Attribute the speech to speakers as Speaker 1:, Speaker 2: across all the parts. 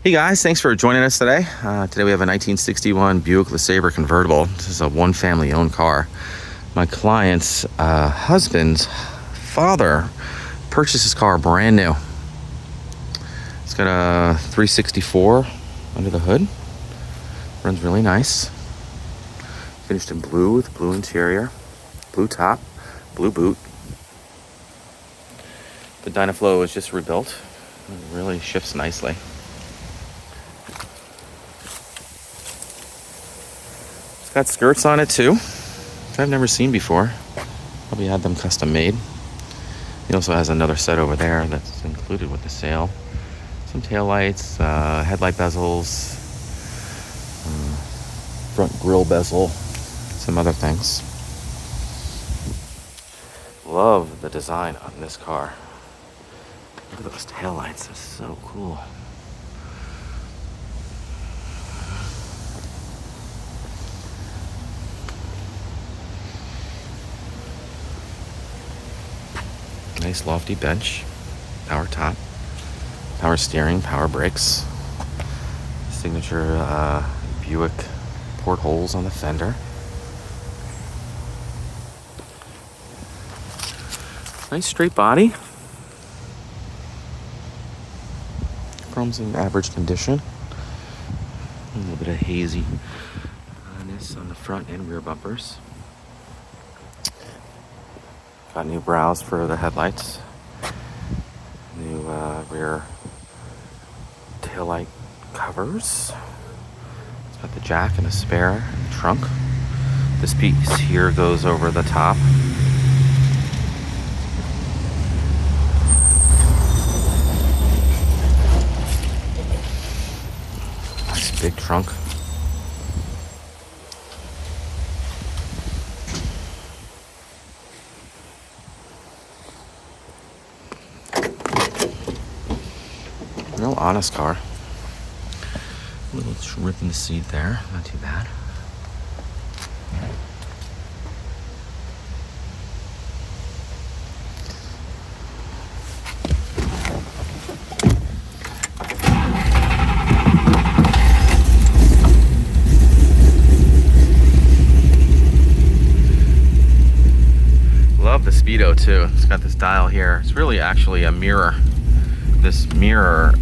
Speaker 1: Hey guys, thanks for joining us today. Today we have a 1961 Buick LeSabre Convertible. This is a one family owned car. My client's husband's father purchased this car brand new. It's got a 364 under the hood. Runs really nice. Finished in blue with blue interior, blue top, blue boot. The Dynaflow is just rebuilt. It really shifts nicely. It's got skirts on it too, which I've never seen before. Probably had them custom made. He also has another set over there that's included with the sale. Some taillights, headlight bezels, front grille bezel, some other things. Love the design on this car. Look at those taillights, they're so cool. Nice lofty bench, power top, power steering, power brakes, signature Buick portholes on the fender. Nice straight body. Chrome's in average condition. A little bit of haziness on the front and rear bumpers. Got new brows for the headlights. New rear taillight covers. It's got the jack and a spare in the trunk. This piece here goes over the top. Nice big trunk. Real honest car. A little rip in the seat there, not too bad. Love the Speedo too. It's got this dial here. It's really actually a mirror. This mirror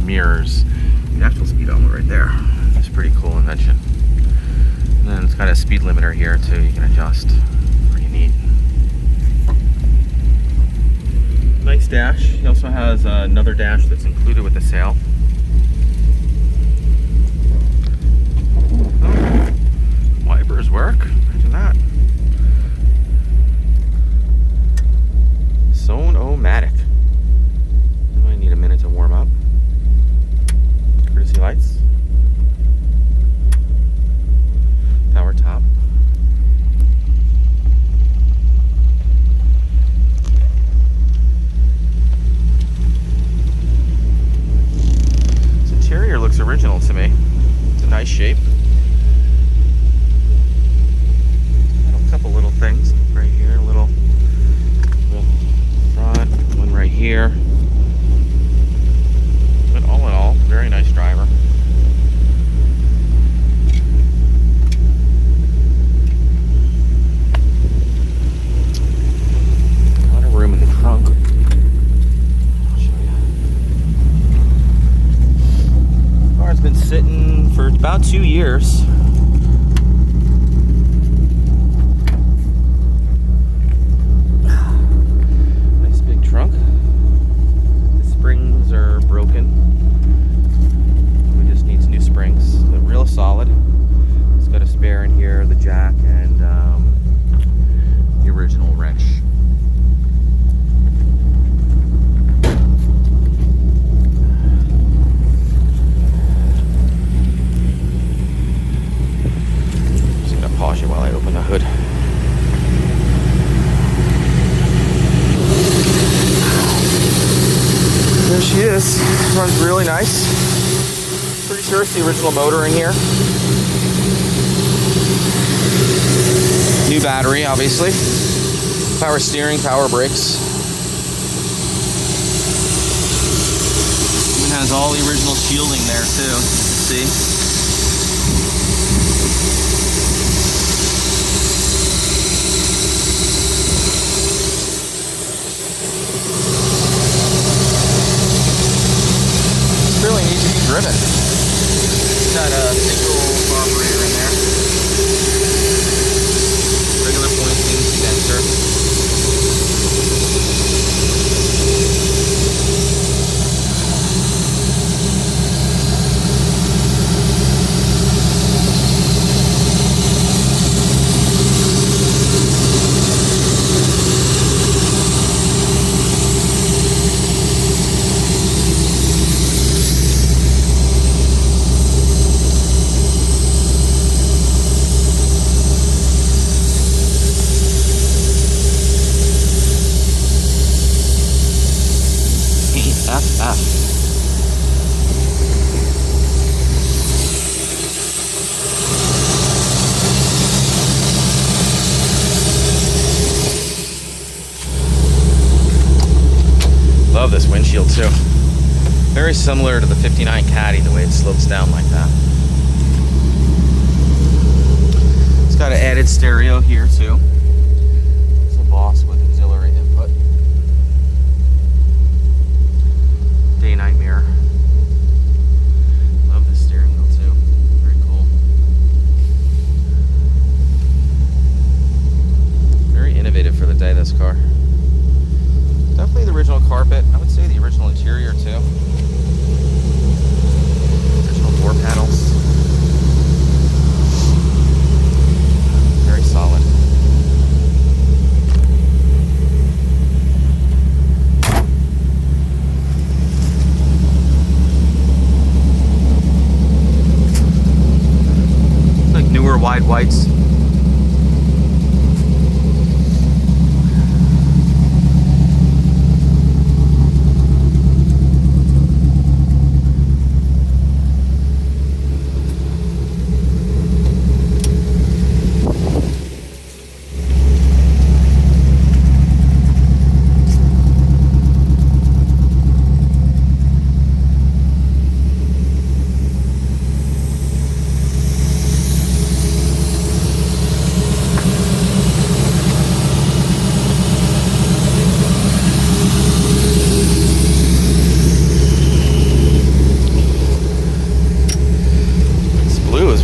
Speaker 1: mirrors the actual speedometer right there. It's a pretty cool invention. And then it's got a speed limiter here too, you can adjust. Pretty neat. Nice dash. He also has another dash that's included with the sale. Oh, wipers work. Imagine that. Sonomatic. Might need a minute to warm up. Courtesy lights. Power top. This interior looks original to me. It's a nice shape. A couple little things right here, a little front, one right here. But all in all, very nice driver. A lot of room in the trunk. I'll show you. The car's been sitting for about 2 years. Nice big trunk. The springs are broken. We just need new springs. They're real solid. It's got a spare in here, the jack, and the original wrench. Just gonna pause you while I open the hood. There she is. Runs really nice. Pretty sure it's the original motor in here. New battery, obviously. Power steering, power brakes. has all the original shielding there too, see? It's really neat to be driven. It's got a single carburetor in there. Regular pointing condenser. Love this windshield too. Very similar to the 59 Caddy, the way it slopes down like that. It's got an added stereo here too. It's a Boss with auxiliary input. Day-night mirror. Love the steering wheel too. Very cool. Very innovative for the day, this car. Definitely the original carpet. I would say the original interior too. Original door panels. Very solid. It's like newer wide whites.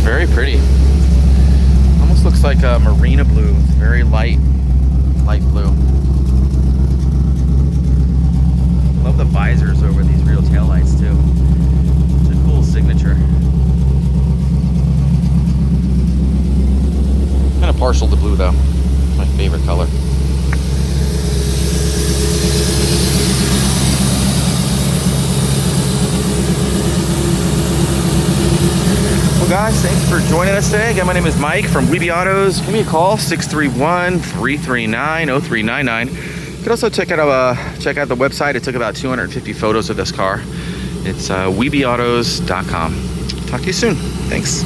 Speaker 1: Very pretty. Almost looks like a marina blue. It's very light blue. Love the visors over these real taillights too. It's a cool signature. Kind of partial to blue though. My favorite color. Guys, thanks for joining us today. Again, my name is Mike from Weeby Autos. Give me a call, 631-339-0399. You can also check out the website. It took about 250 photos of this car. It's weebyautos.com. Talk to you soon. Thanks.